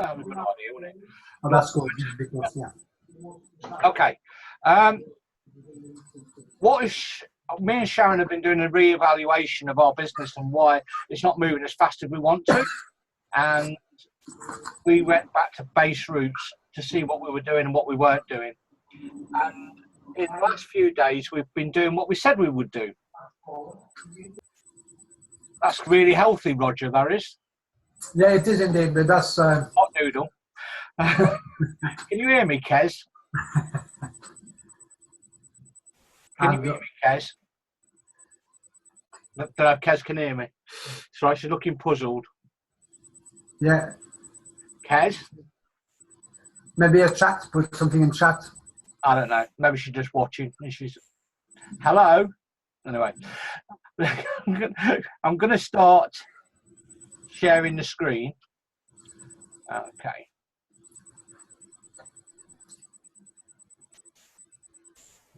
That was a good idea, wasn't it? Oh, that's good. Because, yeah. Okay. Me and Sharon have been doing a re-evaluation of our business and why it's not moving as fast as we want to. And we went back to base roots to see what we were doing and what we weren't doing. And in the last few days, we've been doing what we said we would do. That's really healthy, Roger, that is. Yeah, it is indeed, but that's... Hot noodle. Can you hear me, Kez? Can you hear me, Kez? Kez can hear me. That's right, she's looking puzzled. Yeah. Kez? Maybe a chat, put something in chat. I don't know. Maybe she's just watching and she's... Hello? Anyway. I'm going to start sharing the screen. Okay.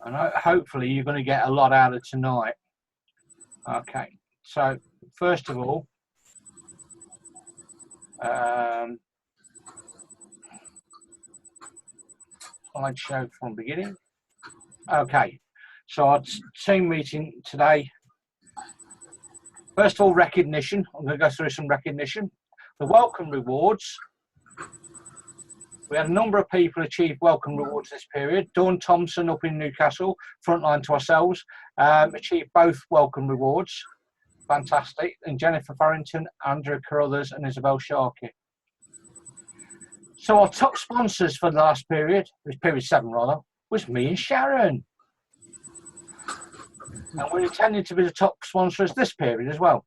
And hopefully you're going to get a lot out of tonight. Okay. So, first of all, slideshow from beginning. Okay. So our team meeting today. First of all, recognition. I'm going to go through some recognition. The welcome rewards. We had a number of people achieve welcome rewards this period. Dawn Thompson up in Newcastle, frontline to ourselves, achieved both welcome rewards. Fantastic. And Jennifer Farrington, Andrew Carruthers and Isabel Sharkey. So our top sponsors for the last period, was period 7 rather, was me and Sharon. And we're intending to be the top sponsors this period as well.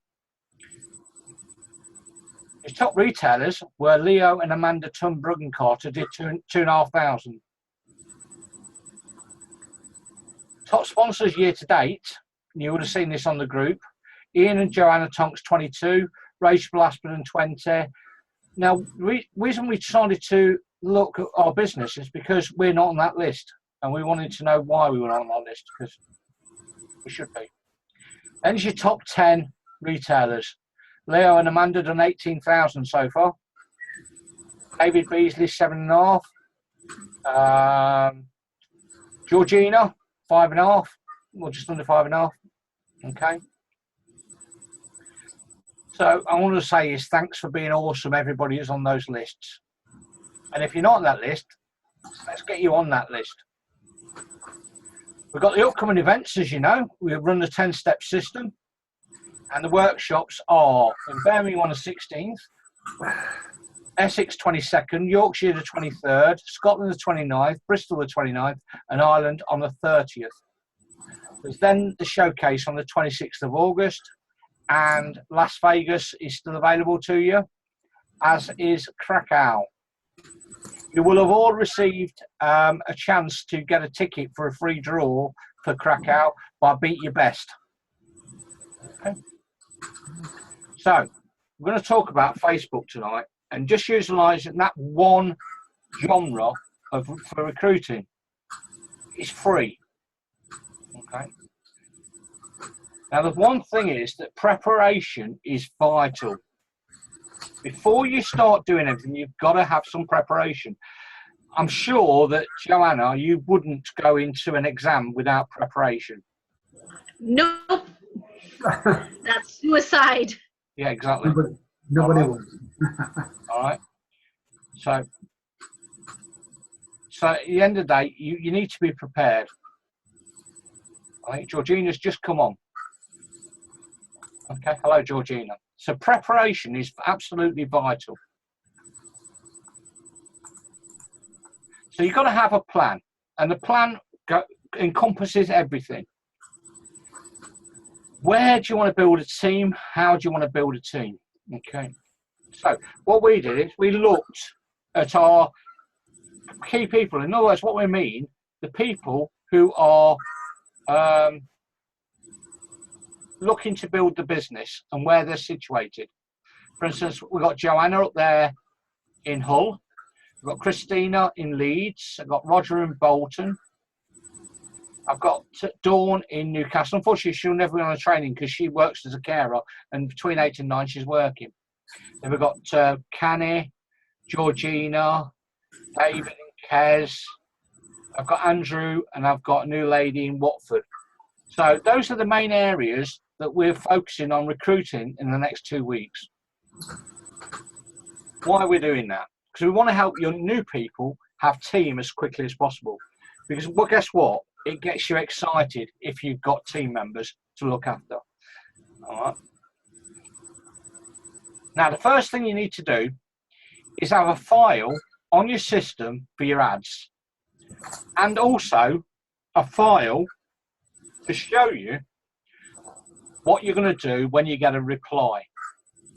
His top retailers were Leo and Amanda Bruggen-Carter, did 2,500. Top sponsors year to date, you would have seen this on the group. Ian and Joanna Tonks 22, Rachel Aspden 20. Now, the reason we decided to look at our business is because we're not on that list, and we wanted to know why we were not on our list, because we should be. Then it's your top 10 retailers. Leo and Amanda done 18,000 so far. David Beasley 7.5. Georgina 5.5, or just under 5.5. Okay. So I want to say is thanks for being awesome, everybody who's on those lists. And if you're not on that list, let's get you on that list. We've got the upcoming events, as you know. We run the 10-step system. And the workshops are in Birmingham on the 16th, Essex 22nd, Yorkshire the 23rd, Scotland the 29th, Bristol the 29th, and Ireland on the 30th. There's then the showcase on the 26th of August, and Las Vegas is still available to you, as is Krakow. You will have all received a chance to get a ticket for a free draw for Krakow by Beat Your Best. Okay. So, we're going to talk about Facebook tonight and just utilising that one genre for recruiting. It's free. Okay. Now, the one thing is that preparation is vital. Before you start doing anything, you've got to have some preparation. I'm sure that, Joanna, you wouldn't go into an exam without preparation. Nope. That's suicide. Yeah, exactly. Nobody would. All right. So at the end of the day, you need to be prepared. I think Georgina's just come on. Okay, hello, Georgina. So preparation is absolutely vital. So you've got to have a plan, and the plan encompasses everything. Where do you want to build a team? How do you want to build a team? Okay. So what we did is we looked at our key people. In other words, what we mean, the people who are looking to build the business and where they're situated. For instance, we've got Joanna up there in Hull. We've got Christina in Leeds. I've got Roger in Bolton. I've got Dawn in Newcastle. Unfortunately, she'll never be on a training because she works as a carer, and between 8 and 9 she's working. Then we've got Canny, Georgina, David and Kez. I've got Andrew, and I've got a new lady in Watford. So those are the main areas that we're focusing on recruiting in the next 2 weeks. Why are we doing that? Because we want to help your new people have team as quickly as possible. Because, well, guess what? It gets you excited if you've got team members to look after. All right. Now, the first thing you need to do is have a file on your system for your ads, and also a file to show you what you're going to do when you get a reply.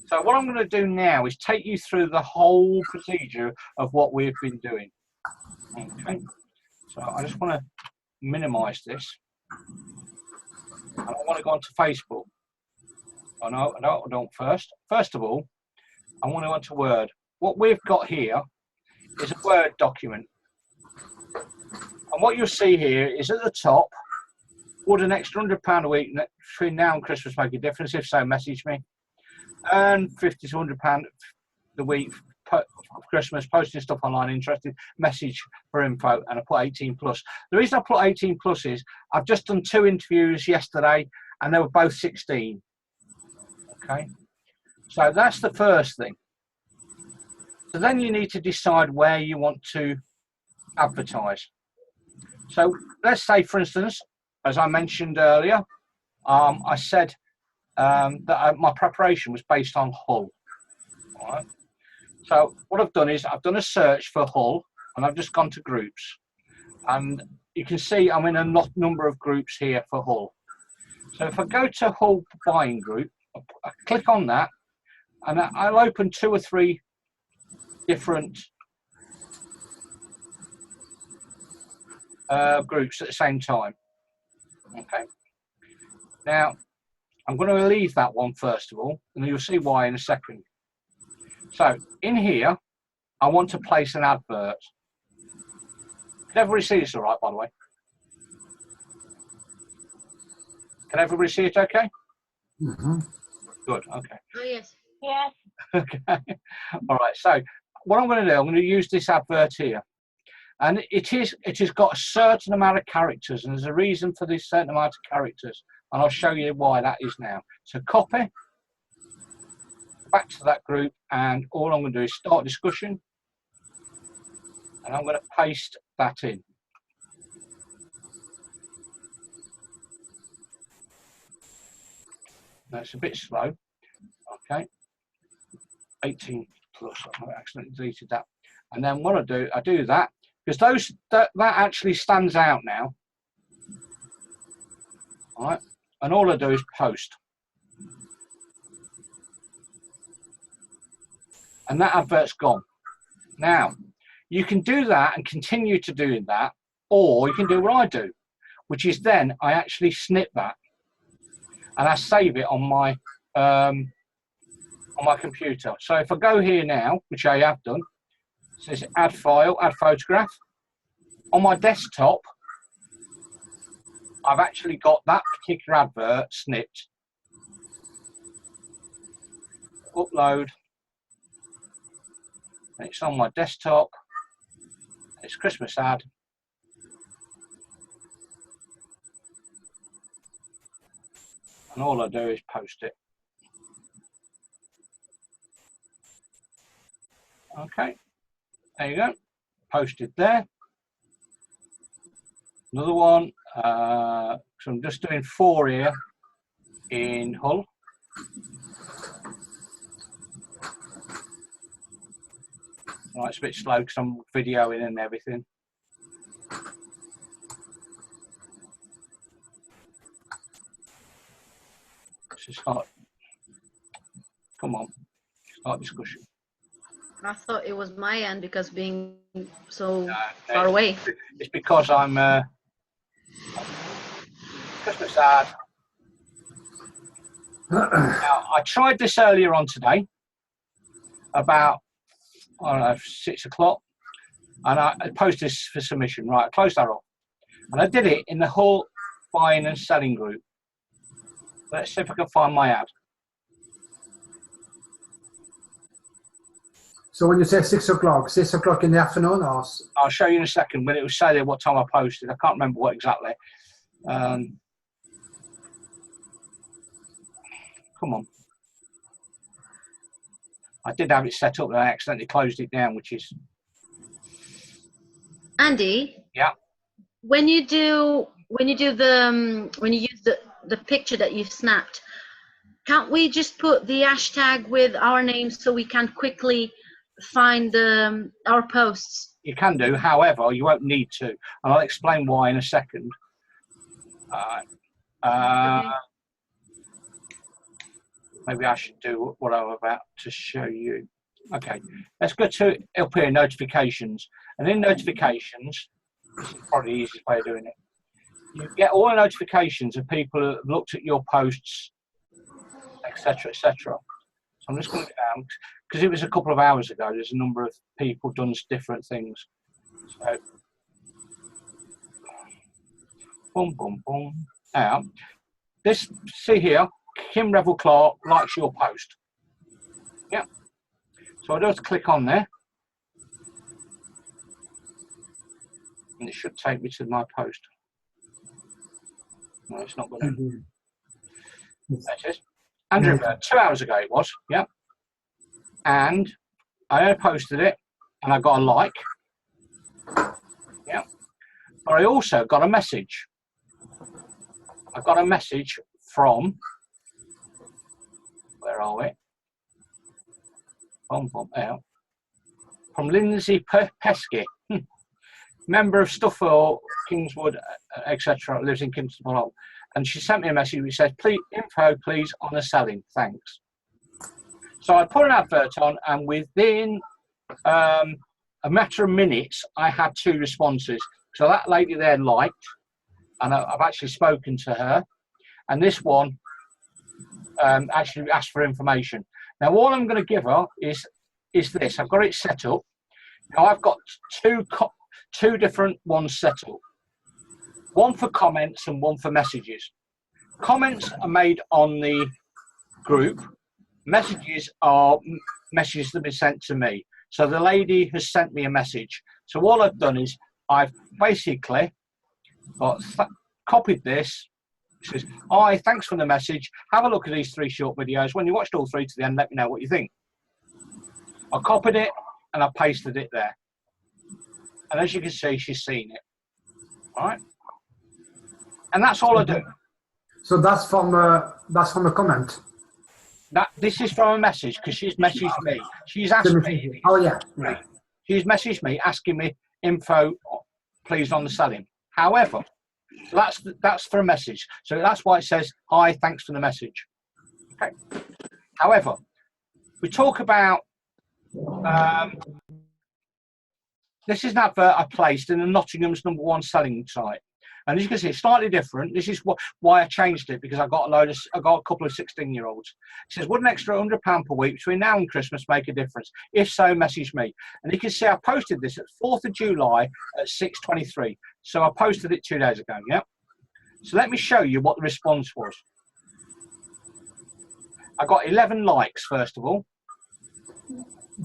So what I'm going to do now is take you through the whole procedure of what we've been doing. Okay. So I just want to minimize this. And I want to go onto Facebook. Oh, no, I don't first. First of all, I want to go onto Word. What we've got here is a Word document. And what you'll see here is at the top, would an extra £100 a week between now and Christmas make a difference? If so, message me. Earn £50 to £100 a week for Christmas, posting stuff online, interested, message for info, and I put 18 plus. The reason I put 18 plus is I've just done 2 interviews yesterday and they were both 16. Okay, so that's the first thing. So then you need to decide where you want to advertise. So let's say, for instance, as I mentioned earlier, I said that my preparation was based on Hull. All right. So what I've done is I've done a search for Hull, and I've just gone to groups. And you can see I'm in a number of groups here for Hull. So if I go to Hull buying group, I click on that, and I'll open 2 or 3 different groups at the same time. Okay. Now, I'm going to leave that one first of all, and you'll see why in a second. So, in here, I want to place an advert. Can everybody see this all right, by the way? Can everybody see it okay? Mm-hmm. Good, okay. Oh, yes. Yes. Okay. All right, so what I'm going to do, I'm going to use this advert here. And it has got a certain amount of characters, and there's a reason for this certain amount of characters. And I'll show you why that is now. So copy, back to that group, and all I'm going to do is start discussion. And I'm going to paste that in. That's a bit slow. Okay. 18 plus, I accidentally deleted that. And then what I do that, because that actually stands out now. All right. And all I do is post. And that advert's gone. Now, you can do that and continue to do that, or you can do what I do, which is then I actually snip that and I save it on my computer. So if I go here now, which I have done, it says add file, add photograph. On my desktop, I've actually got that particular advert snipped. Upload. And it's on my desktop. It's Christmas ad. And all I do is post it. Okay, there you go. Posted there. Another one. So I'm just doing 4 here in Hull. Right, it's a bit slow because I'm videoing and everything. So start. Come on, start discussion. I thought it was my end because being so far away. It's because I'm Christmas ad. Now, I tried this earlier on today, about, I don't know, 6 o'clock, and I posted this for submission. Right, I closed that off. And I did it in the Hull buying and selling group. Let's see if I can find my ad. So when you say 6 o'clock, 6 o'clock in the afternoon, or I'll show you in a second, but it will say there what time I posted. I can't remember what exactly. Come on. I did have it set up, and I accidentally closed it down, which is... Andy? Yeah. When you use the picture that you've snapped, can't we just put the hashtag with our names so we can quickly find our posts? You can do, however, you won't need to. And I'll explain why in a second. Okay. Maybe I should do what I'm about to show you. Okay, let's go to up here, notifications. And in notifications, this is probably the easiest way of doing it. You get all the notifications of people who have looked at your posts, etc., etc. So I'm just going to go down, because it was a couple of hours ago, there's a number of people done different things. So, boom, boom, boom. Now, this, see here, Kim Revel Clark likes your post. Yeah. So I'll just click on there. And it should take me to my post. No, it's not going to. There it is. Andrew, 2 hours ago it was, yeah. And I posted it and I got a like. Yeah. But I also got a message. I got a message from, where are we? Out. From Lindsay Pesky, member of Stuffer, Kingswood, etc. Lives in Kingston upon Hull. And she sent me a message which says, "Please, info, please, on the selling. Thanks." So I put an advert on, and within a matter of minutes, I had 2 responses. So that lady there liked, and I've actually spoken to her. And this one actually asked for information. Now, all I'm going to give her is this. I've got it set up. Now, I've got two different ones set up. One for comments and one for messages. Comments are made on the group. Messages are messages that have been sent to me. So the lady has sent me a message. So all I've done is I've basically copied this. It says, "Hi, thanks for the message. Have a look at these 3 short videos. When you watched all 3 to the end, let me know what you think." I copied it and I pasted it there. And as you can see, she's seen it. All right. And that's all I do. So that's from a comment. This is from a message because she's messaged me. She's asked me. Oh yeah. Right. She's messaged me asking me info, please, on the selling. However, that's for a message. So that's why it says, "Hi, thanks for the message." Okay. However, we talk about this is an advert I placed in the Nottingham's #1 selling site. And as you can see, it's slightly different. This is why I changed it, because I got a couple of 16-year-olds. It says, "Would an extra £100 per week between now and Christmas make a difference? If so, message me." And you can see I posted this at 4th of July at 6:23. So I posted it 2 days ago, yeah? So let me show you what the response was. I got 11 likes, first of all.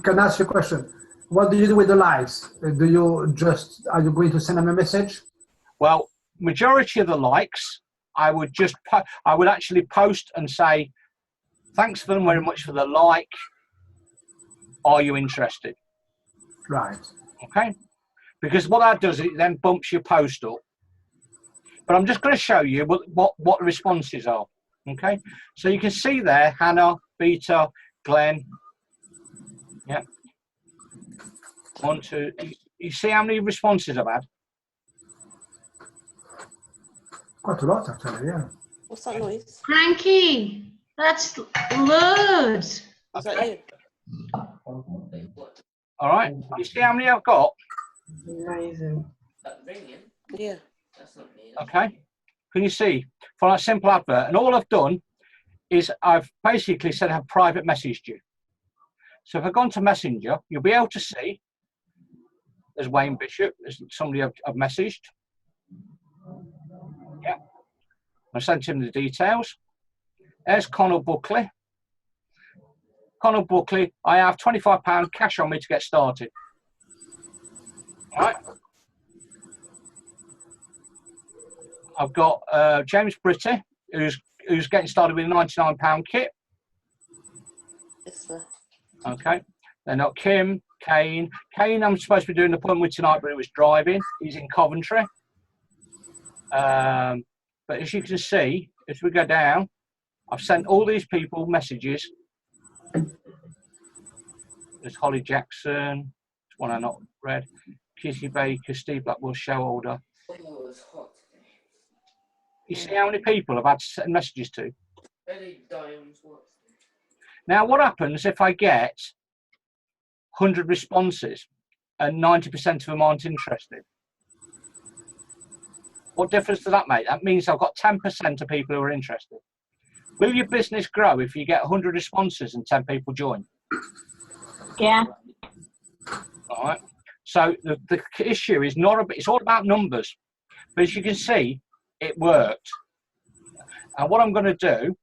Can I ask you a question? What do you do with the likes? Are you going to send them a message? Well, majority of the likes, I would actually post and say, "Thanks very much for the like. Are you interested?" Right. Okay. Because what that does, it then bumps your post up. But I'm just going to show you what the responses are. Okay. So you can see there, Hannah, Beta, Glenn. Yeah. 1, 2. You see how many responses I've had? Quite a lot, actually, yeah. What's that noise? Frankie, that's loads. Is that you? All right. You see how many I've got? Amazing. Yeah. Okay. Can you see? For a simple advert. And all I've done is I've basically said I've private messaged you. So if I go on to Messenger, you'll be able to see there's Wayne Bishop. There's somebody I've messaged. Yeah. I sent him the details. There's Connell Buckley. Conor Buckley, I have £25 cash on me to get started. All right. I've got James Britty, who's getting started with a £99 kit. Yes, sir. Okay. Then got Kim, Kane. Kane, I'm supposed to be doing an appointment with tonight, but he was driving. He's in Coventry. But as you can see, if we go down, I've sent all these people messages. There's Holly Jackson, one I not read. Kizzy Baker, Steve Blackwell, show order. Oh, it's hot today. You see how many people I've had to send messages to? Very dimes. Now, what happens if I get 100 responses and 90% of them aren't interested? What difference does that make? That means I've got 10% of people who are interested. Will your business grow if you get 100 responses and 10 people join? Yeah. All right. So the issue is it's all about numbers. But as you can see, it worked. And what I'm going to do,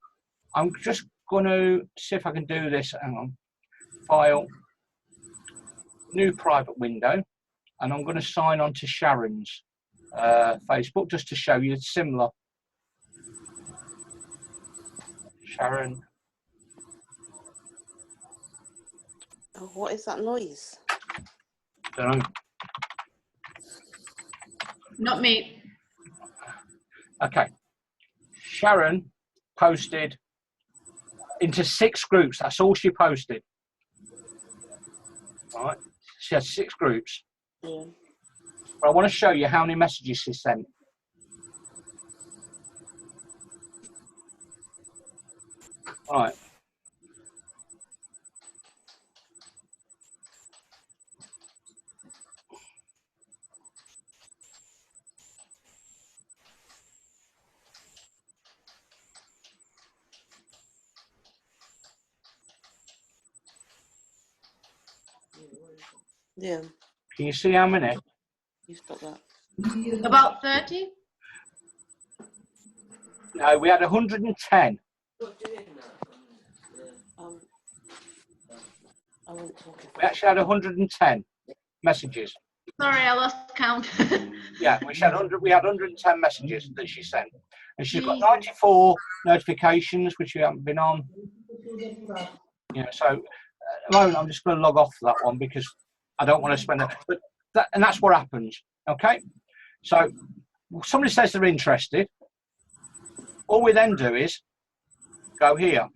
I'm just going to see if I can do this. Hang on. File, new private window. And I'm going to sign on to Sharon's Facebook just to show you it's similar. Sharon. Oh, what is that noise? Don't know. Not me. Okay. Sharon posted into 6 groups. That's all she posted. All right. She has 6 groups. Yeah. But I want to show you how many messages she sent. All right. Yeah. Can you see how many? You stop that. About 30? No, we had 110. I won't talk. We actually had 110 messages. Sorry, I lost count. Yeah, we had 110 messages that she sent. And she's got Jesus. 94 notifications, which we haven't been on. Yeah, so at the moment, I'm just going to log off that one because I don't want to spend it. But that's what happens. Okay. So somebody says they're interested. All we then do is go here.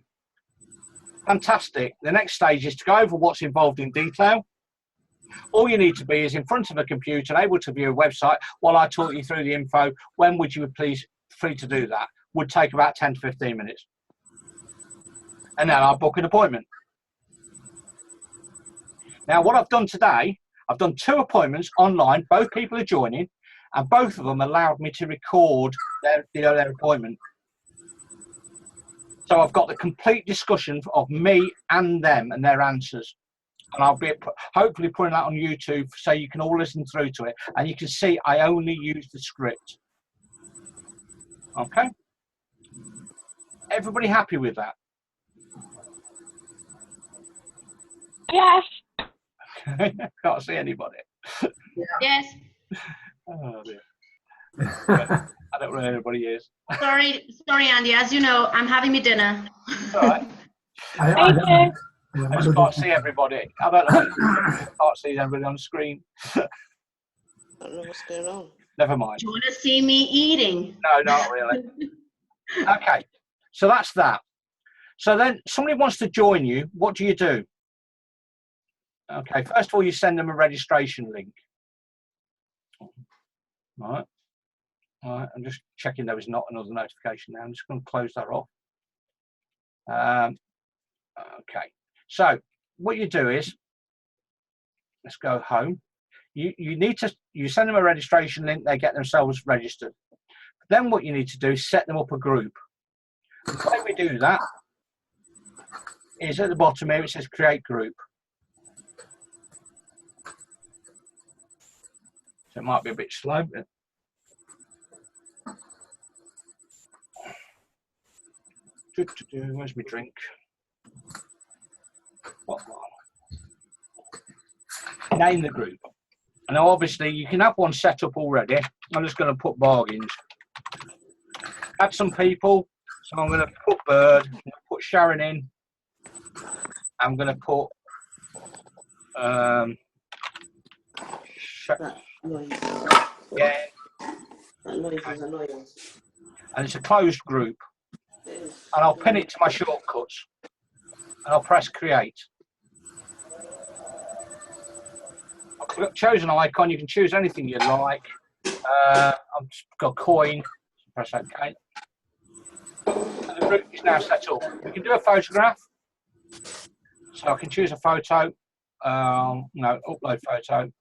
Fantastic. The next stage is to go over what's involved in detail. All you need to be is in front of a computer and able to view a website while I talk you through the info. When would you be please free to do that? Would take about 10 to 15 minutes. And then I'll book an appointment. Now, what I've done today, I've done 2 appointments online. Both people are joining, and both of them allowed me to record their appointment. So I've got the complete discussion of me and them and their answers. And I'll be hopefully putting that on YouTube so you can all listen through to it. And you can see I only use the script. Okay? Everybody happy with that? Yes. Can't see anybody. Yes. Oh dear. I don't know where anybody is. Sorry, Andy. As you know, I'm having me dinner. All right. Okay. I just can't see everybody. I don't know. I can't see everybody on the screen. I don't know what's going on. Never mind. Do you want to see me eating? No, not really. Okay. So that's that. So then somebody wants to join you. What do you do? Okay. First of all, you send them a registration link. All right. All right. I'm just checking there was not another notification now. I'm just going to close that off. Okay. So what you do is, let's go home. You send them a registration link. They get themselves registered. Then what you need to do is set them up a group. The way we do that is at the bottom here it says create group. So it might be a bit slow, but where's my drink? name the group. And now obviously you can have one set up already. I'm just going to put bargains. Add some people. So I'm going to put Bird, I'm going to put Sharon in. I'm going to put That noise. yeah, That noise is annoying. and it's a closed group. It is. And I'll pin it to my shortcuts. And I'll press create. I've chosen an icon. You can choose anything you like. I've got coin. Press OK. And the group is now set up. We can do a photograph. So I can choose a photo. No, upload photo.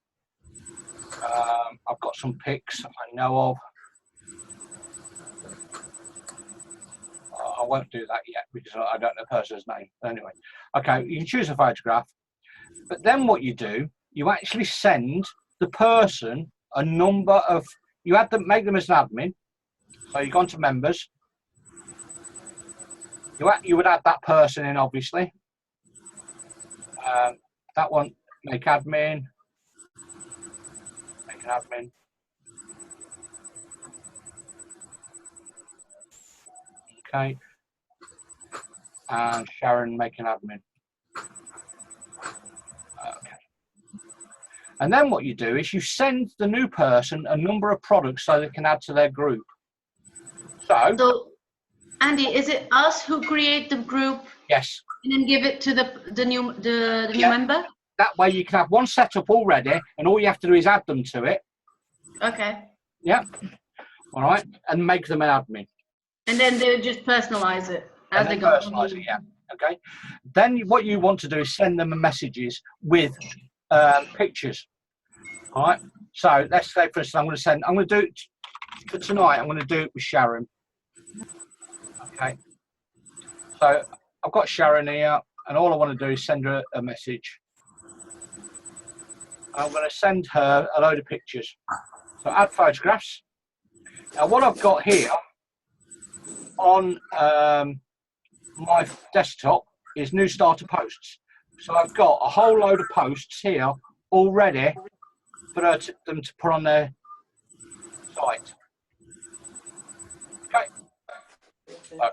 I've got some pics I know of. I won't do that yet because I don't know the person's name. Anyway, okay, you can choose a photograph. But then what you do, you actually send the person a number of, you add them, make them as an admin. So you go on to members. You would add that person in, obviously. That one, make admin. Make an admin. Okay. And Sharon, make an admin. Okay. And then what you do is you send the new person a number of products so they can add to their group. So Andy, is it us who create the group yes. and then give it to the new member? That way you can have one set up already and all you have to do is add them to it. Okay. Yeah. All right. And make them an admin. And then they just personalize it as they go. Personalize it, yeah. Okay. Then what you want to do is send them messages with pictures. All right. So let's say, for instance, I'm going to do it for tonight. I'm going to do it with Sharon. Okay. So I've got Sharon here, and all I want to do is send her a message. I'm going to send her a load of pictures. So add photographs. Now what I've got here on my desktop is new starter posts. So I've got a whole load of posts here already for them to put on their site. Okay. So,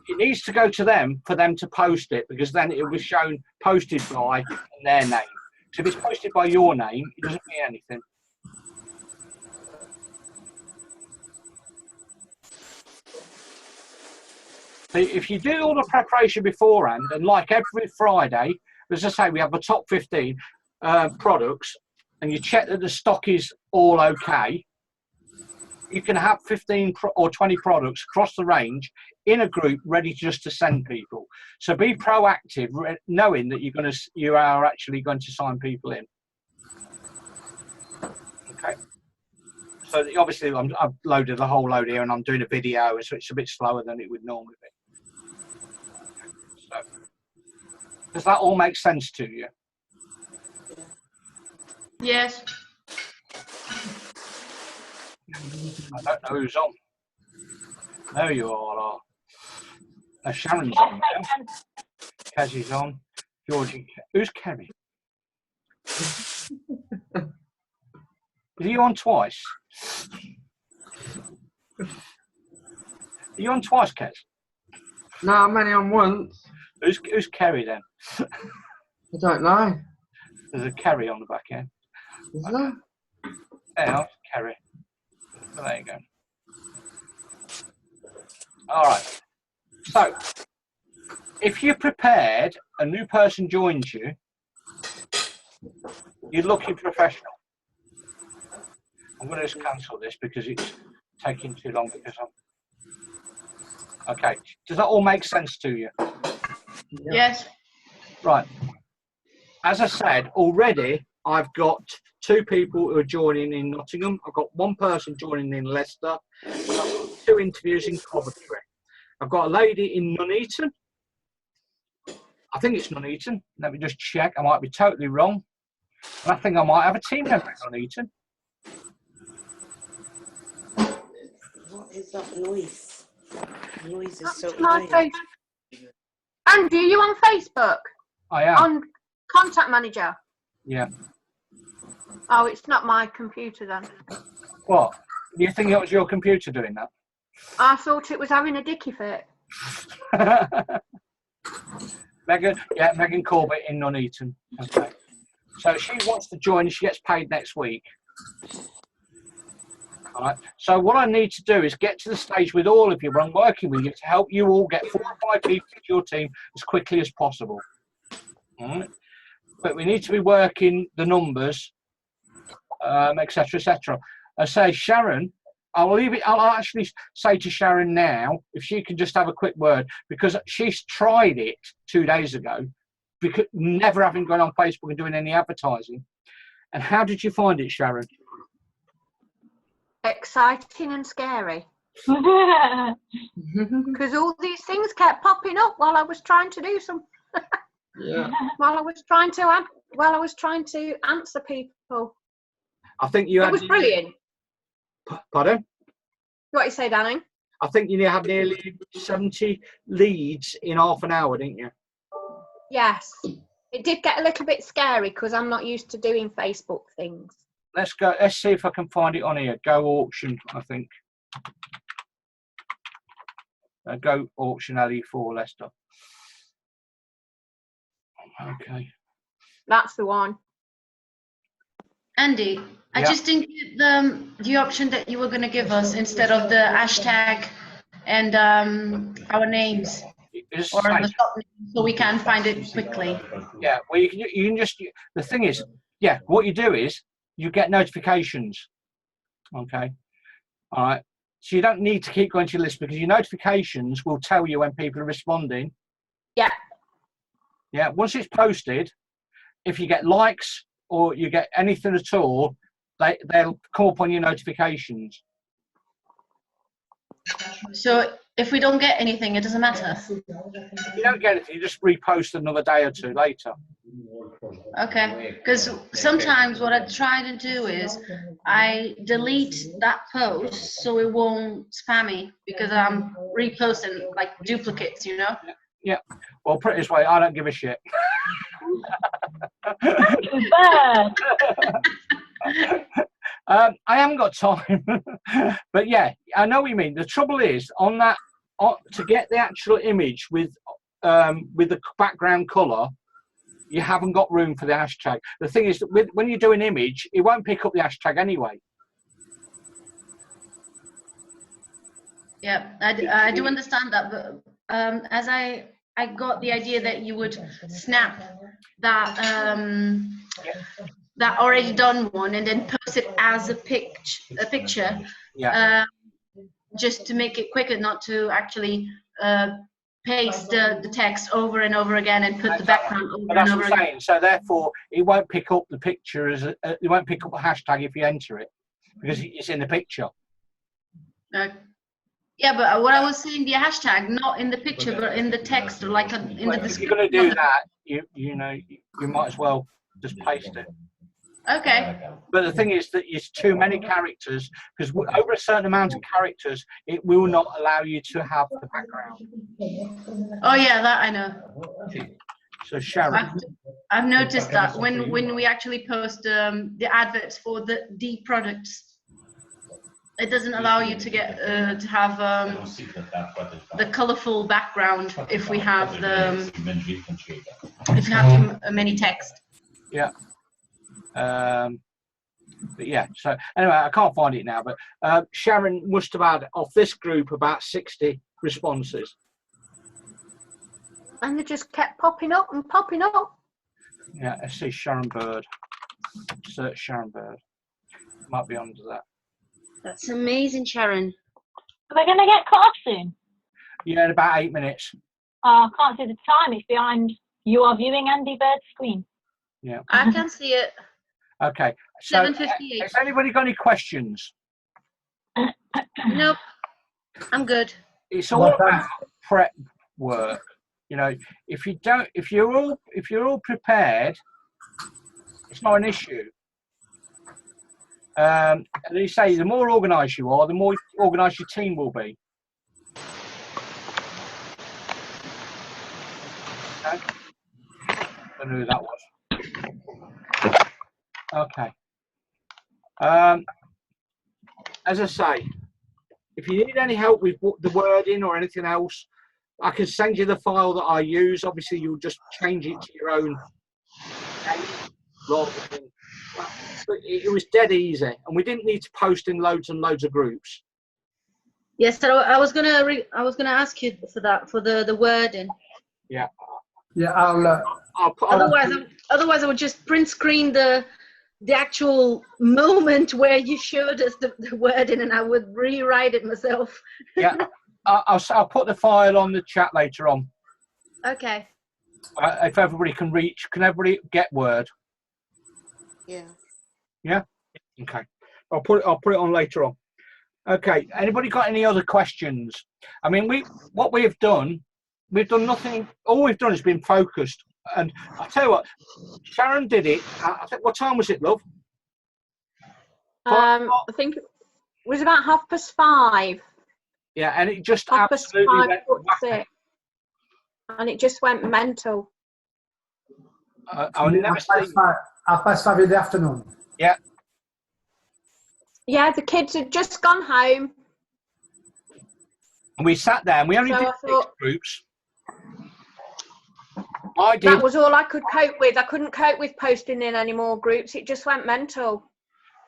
it needs to go to them for them to post it, because then it will be shown posted by their name. So if it's posted by your name, it doesn't mean anything. So if you do all the preparation beforehand, and like every Friday, as I say, we have the top 15 products, and you check that the stock is all okay, you can have 15 or 20 products across the range in a group ready just to send people. So be proactive, knowing that you are actually going to sign people in. Okay. So obviously I've loaded a whole load here and I'm doing a video, so it's a bit slower than it would normally be. So, does that all make sense to you? Yes. I don't know who's on. There you all are. Now Sharon's on now. Kezzy's on. Georgie. Who's Kerry? Is he on twice? Are you on twice, Kez? No, I'm only on once. Who's Kerry then? I don't know. There's a Kerry on the back end. Is there? Yeah, Kerry. So there you go. All right. So, if you're prepared, a new person joins you, you're looking professional. I'm going to just cancel this because it's taking too long. Okay. Does that all make sense to you? Yes. Right. As I said, already I've got 2 people who are joining in Nottingham. I've got 1 person joining in Leicester. I've got 2 interviews in Coventry. I've got a lady in Nuneaton. I think it's Nuneaton. Let me just check. I might be totally wrong. And I think I might have a team member in Nuneaton. What is that noise? The noise is so My annoying. Andy, are you on Facebook? I am. On Contact Manager? Yeah. Oh, it's not my computer then. What? Do you think it was your computer doing that? I thought it was having a dicky fit. Megan Corbett in Nuneaton. Okay. So she wants to join. She gets paid next week. All right. So what I need to do is get to the stage with all of you where I'm working with you to help you all get 4 or 5 people to your team as quickly as possible. All right. But we need to be working the numbers, etc., etc. I say, Sharon, I'll leave it. I'll actually say to Sharon now if she can just have a quick word, because she's tried it 2 days ago, because never having gone on Facebook and doing any advertising. And how did you find it, Sharon? Exciting and scary. Because all these things kept popping up while I was trying to do some. Yeah. While I was trying to answer people. I think you It had. was brilliant. Pardon? What you say, Danny? I think you had nearly 70 leads in half an hour, didn't you? Yes. It did get a little bit scary because I'm not used to doing Facebook things. Let's go. Let's see if I can find it on here. Go auction, I think. Go auction LE4 Leicester. Okay. That's the one. Andy, I Yeah. just didn't get the option that you were going to give us instead of the hashtag and our names It's or the the same. shop name, so we can find it quickly. Yeah. Well, you can just. The thing is, yeah. What you do is you get notifications. Okay. All right. So you don't need to keep going to your list because your notifications will tell you when people are responding. Yeah. Yeah. Once it's posted, if you get likes or you get anything at all, they'll come up on your notifications. So if we don't get anything, it doesn't matter. If you don't get it, you just repost another day or two later. Okay, because sometimes what I try to do is I delete that post so it won't spam me because I'm reposting like duplicates, you know? Yeah. Well, put it this way, I don't give a shit. I haven't got time. But yeah, I know what you mean. The trouble is on that, to get the actual image with the background colour, you haven't got room for the hashtag. The thing is that when you do an image, it won't pick up the hashtag anyway. Yeah, I do understand that, but as I got the idea that you would snap that that already done one and then post it as a picture, Yeah. just to make it quicker, not to actually paste the text over and over again and put the background over But that's and what over I'm again. saying. So therefore, it won't pick up the picture as it won't pick up a hashtag if you enter it because it's in the picture. Yeah, but what I was saying, the hashtag, not in the picture, but in the text, or like in the description. If you're going to do that, you might as well just paste it. Okay. But the thing is that it's too many characters, because over a certain amount of characters, it will not allow you to have the background. Oh yeah, that I know. So Sharon, I've noticed that when we actually post the adverts for the products, it doesn't allow you to get to have the colorful background if we have too many text. Yeah. But yeah, so anyway, I can't find it now, but Sharon must have had off this group about 60 responses. And they just kept popping up and popping up. Yeah, let's see Sharon Bird. Search Sharon Bird. Might be under that. That's amazing, Sharon. Are we going to get cut off soon? Yeah, in about 8 minutes. I can't see the time. It's behind you are viewing Andy Bird's screen. Yeah. I can see it. Okay. So, 7:58. has anybody got any questions? Nope. I'm good. It's all about prep work. You know, if you're all prepared, it's not an issue. And they say the more organised you are, the more organised your team will be. Okay. Don't know who that was. Okay. As I say, if you need any help with the wording or anything else, I can send you the file that I use. Obviously, you'll just change it to your own name rather than. But it was dead easy, and we didn't need to post in loads and loads of groups. Yes, so I was gonna ask you for that, for the wording. Yeah. Yeah, Otherwise, I would just print screen the actual moment where you showed us the wording, and I would rewrite it myself. Yeah. I'll put the file on the chat later on. Okay. If everybody can everybody get Word? Yeah. Yeah. Okay. I'll put it on later on. Okay. Anybody got any other questions? I mean, we've done nothing. All we've done has been focused. And I tell you what, Sharon did it. I think, what time was it, love? I think it was about 5:30. Yeah, and it just 5:05, absolutely went it, and it just went mental. I'll never see. 5:30 in the afternoon. Yeah. Yeah, the kids had just gone home. And we sat there and we only So did I 6 thought- groups. I did. That was all I could cope with. I couldn't cope with posting in any more groups. It just went mental.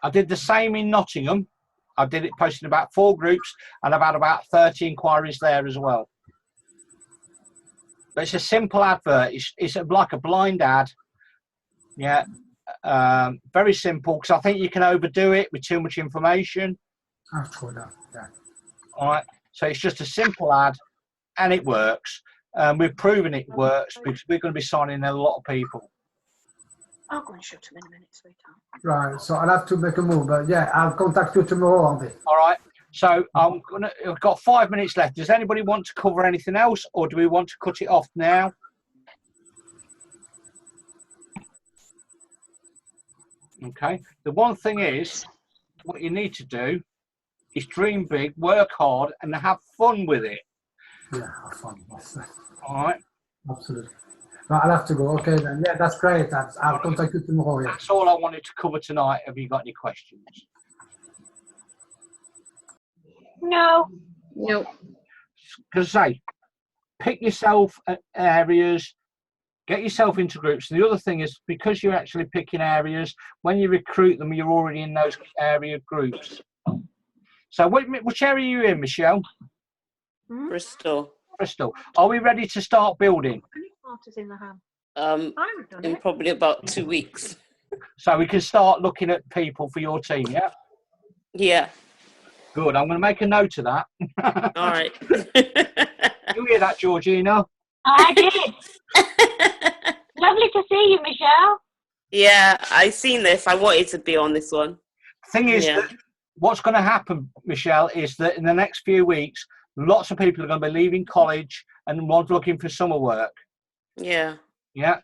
I did the same in Nottingham. I did it posting about 4 groups, and I've had about 30 inquiries there as well. But it's a simple advert. It's like a blind ad. Yeah. Very simple, because I think you can overdo it with too much information. I've tried that. Yeah. All right. So it's just a simple ad, and it works. We've proven it works because we're going to be signing a lot of people. I'll go and shut them in a minute, sweetheart. Right, so I'll have to make a move, but yeah, I'll contact you tomorrow, Andy. All right. So I've got 5 minutes left. Does anybody want to cover anything else, or do we want to cut it off now? Okay. The one thing is, what you need to do is dream big, work hard, and have fun with it. Yeah, have fun. All right. Absolutely. Right, I'll have to go. Okay, then. Yeah, that's great. I'll contact you tomorrow. Yeah. That's all I wanted to cover tonight. Have you got any questions? No. No. Because say, pick yourself areas, get yourself into groups. And the other thing is, because you're actually picking areas, when you recruit them, you're already in those area groups. So which area are you in, Michelle? Bristol. Bristol. Are we ready to start building? Any parties in the ham? I would have done in it. probably about 2 weeks. So we can start looking at people for your team, yeah? Yeah. Good. I'm going to make a note of that. All right. You hear that, Georgina? I did. Lovely to see you, Michelle. Yeah, I seen this. I wanted to be on this one. Thing is, Yeah. that what's going to happen, Michelle, is that in the next few weeks, lots of people are going to be leaving college and one's looking for summer work. Yeah. Yeah.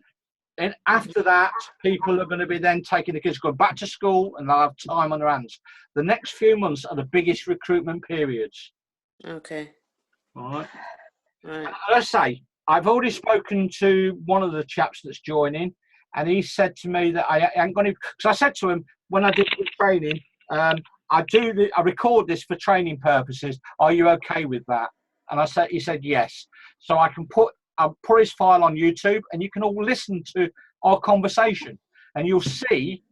And after that, people are going to be then taking the kids going back to school, and they'll have time on their hands. The next few months are the biggest recruitment periods. Okay. All right. Right. Let's say I've already spoken to one of the chaps that's joining, and he said to me that I ain't going to. Because I said to him when I did the training, I record this for training purposes. Are you okay with that? And he said yes. So I'll put his file on YouTube, and you can all listen to our conversation, and you'll see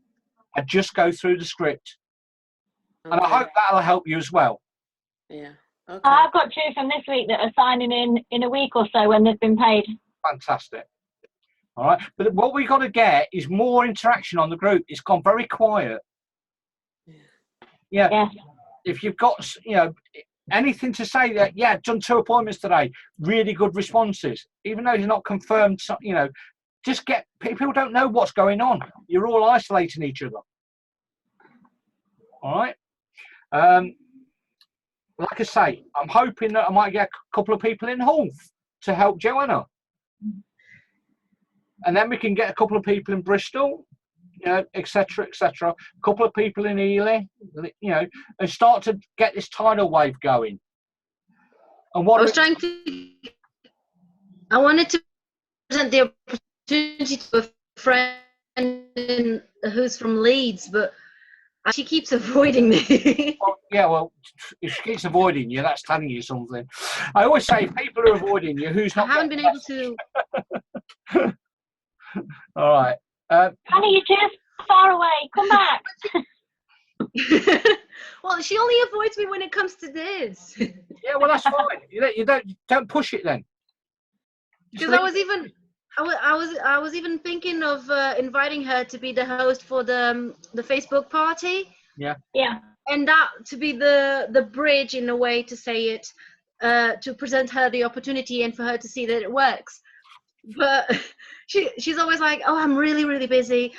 I just go through the script. Okay. And I hope that'll help you as well. Yeah. Okay. I've got 2 from this week that are signing in a week or so when they've been paid. Fantastic. All right. But what we got to get is more interaction on the group. It's gone very quiet. Yeah. Yes. If you've got, anything to say that, yeah, done 2 appointments today, really good responses, even though it's not confirmed, just get, people don't know what's going on. You're all isolating each other. All right. Like I say, I'm hoping that I might get a couple of people in Hull to help Joanna. And then we can get a couple of people in Bristol, et cetera, et cetera. A couple of people in Ely, and start to get this tidal wave going. And I wanted to present the opportunity to a friend who's from Leeds, but she keeps avoiding me. Well, yeah, well, if she keeps avoiding you, that's telling you something. I always say, if people are avoiding you, who's I not? haven't been able to. All right. Annie, you're too far away. Come back. Well, she only avoids me when it comes to this. Yeah, well, that's fine. You don't push it then. Because I was even thinking of inviting her to be the host for the Facebook party. Yeah. Yeah. And that to be the bridge in a way to say it, to present her the opportunity and for her to see that it works. But she's always like, oh, I'm really, really busy.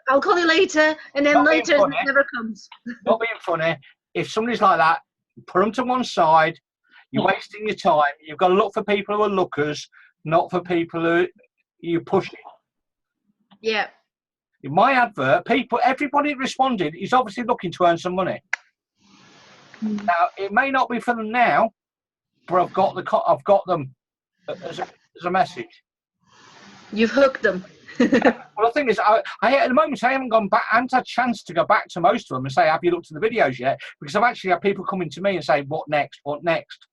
I'll call you later. And then later it never comes. Not being funny. If somebody's like that, put them to one side. You're wasting your time. You've got to look for people who are lookers, not for people who you push it. Yeah. In my advert, everybody responded is obviously looking to earn some money. Now, it may not be for them now, but I've got them as a message. You've hooked them. Well, the thing is, I at the moment I haven't gone back. I haven't had a chance to go back to most of them and say, "Have you looked at the videos yet?" Because I've actually had people coming to me and say, "What next? What next?"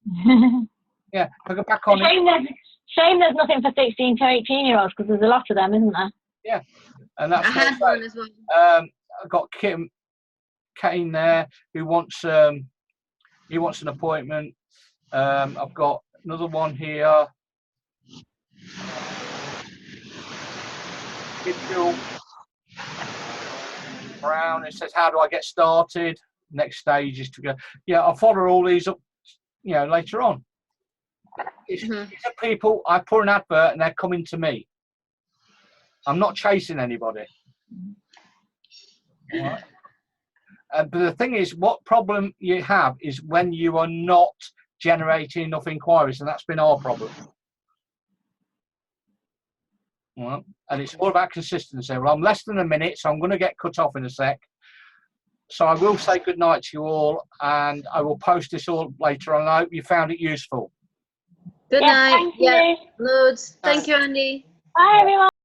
Yeah, I go back on. Shame there's nothing for 16 to 18-year-olds because there's a lot of them, isn't there? Yeah, and that's I had one as well. I've got Kane there who wants an appointment. I've got another one here. Mitchell Brown. It says, "How do I get started?" Next stage is to go. Yeah, I'll follow all these up. Later on. These are people. I put an advert and they're coming to me. I'm not chasing anybody. All right. But the thing is, what problem you have is when you are not generating enough inquiries, and that's been our problem. Well, and it's all about consistency. Well, I'm less than a minute, so I'm going to get cut off in a sec. So I will say good night to you all, and I will post this all later on. I hope you found it useful. Good night. Thank you. Loads. Thank you, Andy. Bye, everyone.